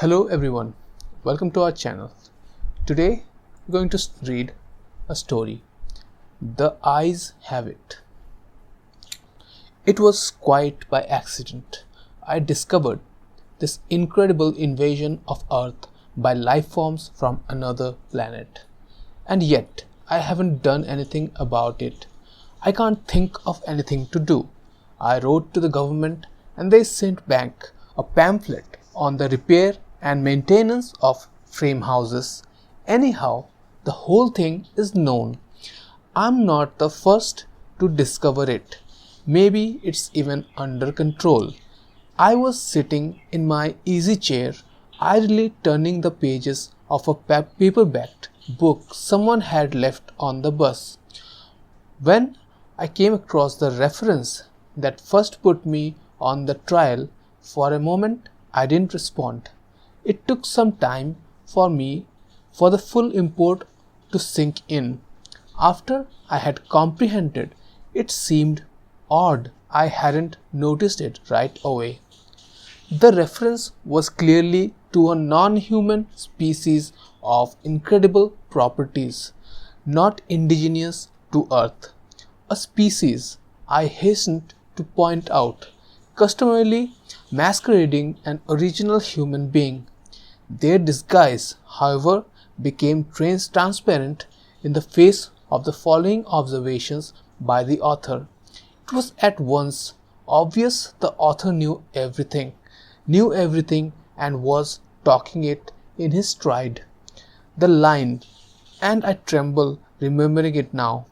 Hello everyone, welcome to our channel. Today we're going to read a story, The Eyes Have It. It was quite by accident I discovered this incredible invasion of Earth by life forms from another planet. And yet I haven't done anything about it. I can't think of anything to do. I wrote to the government and they sent back a pamphlet on the repair and maintenance of frame houses. Anyhow, the whole thing is known. I'm not the first to discover it. Maybe it's even under control. I was sitting in my easy chair, idly turning the pages of a paperbacked book someone had left on the bus, when I came across the reference that first put me on the trail. For a moment I didn't respond. It took some time for the full import to sink in. After I had comprehended, it seemed odd I hadn't noticed it right away. The reference was clearly to a non-human species of incredible properties, not indigenous to Earth. A species, I hastened to point out, customarily masquerading an original human being. Their disguise, however, became transparent in the face of the following observations by the author. It was at once obvious the author knew everything and was talking it in his stride. The line, and I tremble remembering it now,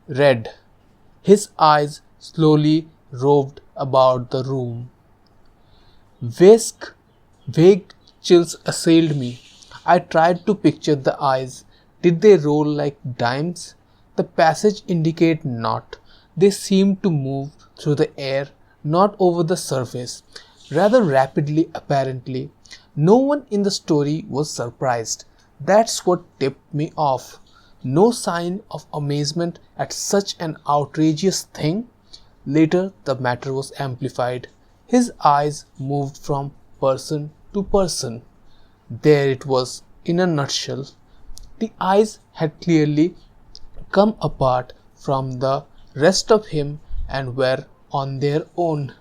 read, his eyes slowly roved about the room. Vague chills assailed me. I tried to picture the eyes. Did they roll like dimes? The passage indicated not. They seemed to move through the air, not over the surface, rather rapidly apparently. No one in the story was surprised. That's what tipped me off. No sign of amazement at such an outrageous thing. Later the matter was amplified. His eyes moved from person to person. There it was in a nutshell. The eyes had clearly come apart from the rest of him and were on their own.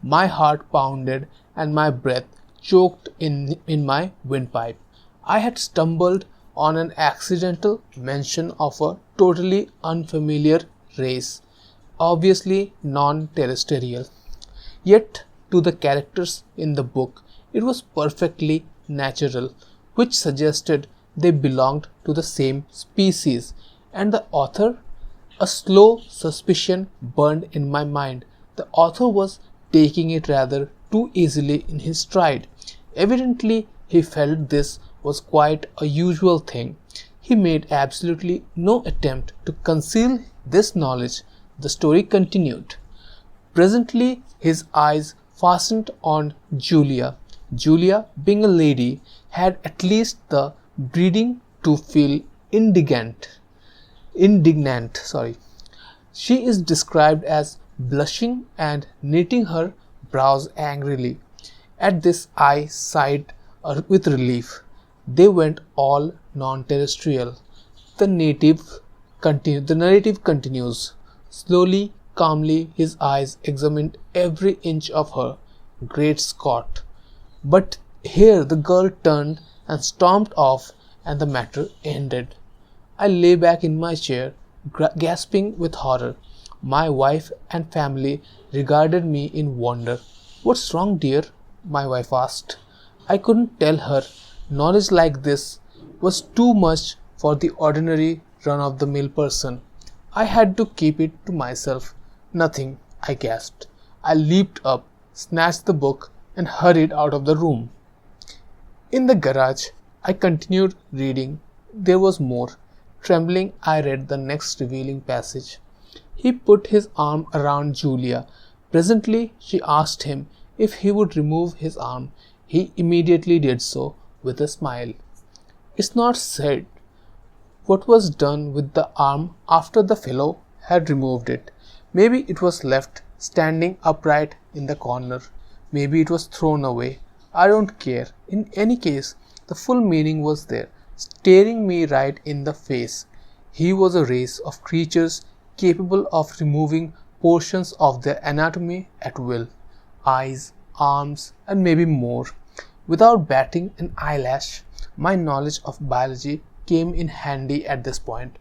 My heart pounded and my breath choked in my windpipe. I had stumbled on an accidental mention of a totally unfamiliar race, obviously non-terrestrial. Yet to the characters in the book it was perfectly natural, which suggested they belonged to the same species. And the author? A slow suspicion burned in my mind. The author was taking it rather too easily in his stride. Evidently he felt this was quite a usual thing. He made absolutely no attempt to conceal this knowledge. The story continued. Presently his eyes fastened on Julia. Julia, being a lady, had at least the breeding to feel indignant. She is described as blushing and knitting her brows angrily. At this I sighed with relief. They went all non-terrestrial. The narrative continues. Slowly, calmly, his eyes examined every inch of her. Great Scott! But here the girl turned and stormed off, and the matter ended. I lay back in my chair, gasping with horror. My wife and family regarded me in wonder. "What's wrong, dear?" my wife asked. I couldn't tell her. Knowledge like this was too much for the ordinary run-of-the-mill person. I had to keep it to myself. "Nothing," I gasped. I leaped up, snatched the book, and hurried out of the room. In the garage, I continued reading. There was more. Trembling, I read the next revealing passage. He put his arm around Julia. Presently, she asked him if he would remove his arm. He immediately did so, with a smile. It's not said what was done with the arm after the fellow had removed it. Maybe it was left standing upright in the corner. Maybe it was thrown away. I don't care. In any case, the full meaning was there, staring me right in the face. He was a race of creatures capable of removing portions of their anatomy at will, eyes, arms, and maybe more. Without batting an eyelash, my knowledge of biology came in handy at this point.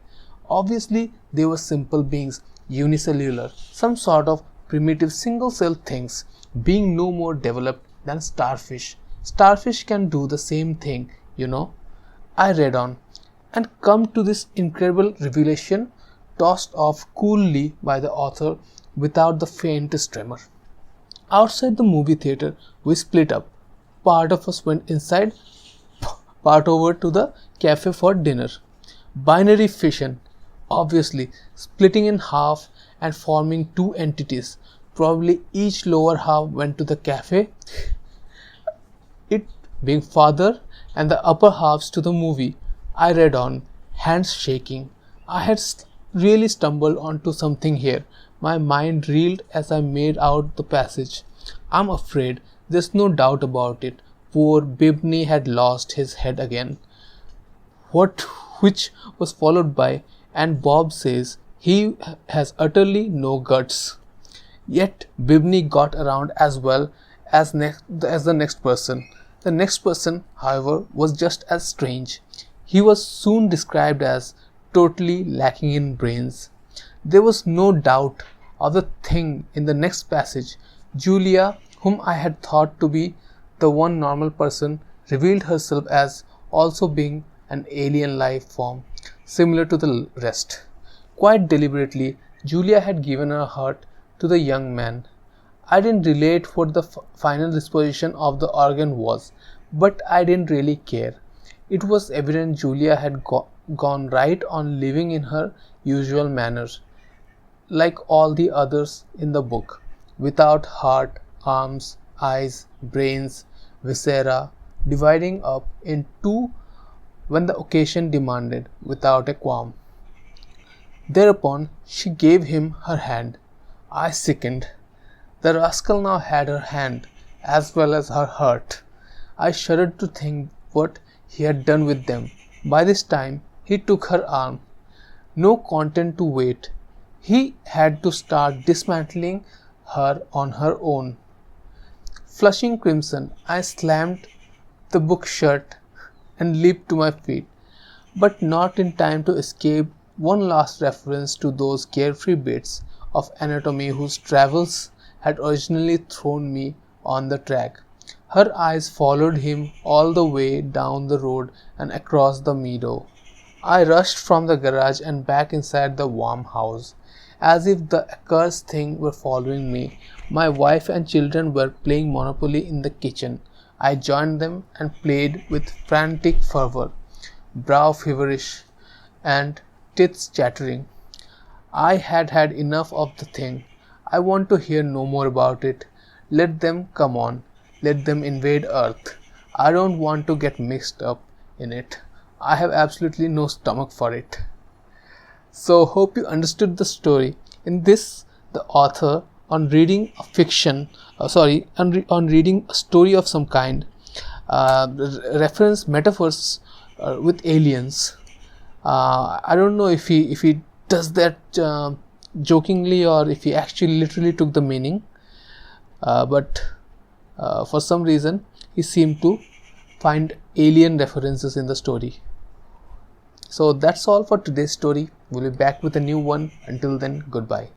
Obviously, they were simple beings, unicellular, some sort of primitive single cell things, being no more developed than starfish. Starfish can do the same thing, you know. I read on and come to this incredible revelation, tossed off coolly by the author without the faintest tremor. Outside the movie theater, we split up. Part of us went inside, part over to the cafe for dinner. Binary fission, obviously, splitting in half and forming two entities. Probably each lower half went to the cafe, it being father, and the upper halves to the movie. I read on, hands shaking. I had really stumbled onto something here. My mind reeled as I made out the passage. I'm afraid there's no doubt about it. Poor Bibney had lost his head again. What which was followed by, and Bob says he has utterly no guts. Yet Bibney got around as well as the next person. The next person, however, was just as strange. He was soon described as totally lacking in brains. There was no doubt of the thing in the next passage. Julia, whom I had thought to be the one normal person, revealed herself as also being an alien life form, similar to the rest. Quite deliberately, Julia had given her heart to the young man. I didn't relate what the final disposition of the organ was, but I didn't really care. It was evident Julia had gone right on living in her usual manner, like all the others in the book, without heart, arms, eyes, brains, viscera, dividing up in two when the occasion demanded, without a qualm. Thereupon she gave him her hand. I sickened. The rascal now had her hand, as well as her heart. I shuddered to think what he had done with them. By this time he took her arm. No content to wait. He had to start dismantling her on her own. Flushing crimson, I slammed the book shut and leaped to my feet, but not in time to escape one last reference to those carefree bits of anatomy whose travels had originally thrown me on the track. Her eyes followed him all the way down the road and across the meadow. I rushed from the garage and back inside the warm house, as if the accursed thing were following me. My wife and children were playing Monopoly in the kitchen. I joined them and played with frantic fervor, brow feverish and teeth chattering. I had had enough of the thing. I want to hear no more about it. Let them come on. Let them invade Earth. I don't want to get mixed up in it. I have absolutely no stomach for it. So, hope you understood the story. In this, the author, on reading a fiction, on reading a story of some kind, reference metaphors with aliens. I don't know if he does that jokingly or if he actually literally took the meaning, but for some reason he seemed to find alien references in the story. So that's all for today's story. We'll be back with a new one. Until then, goodbye.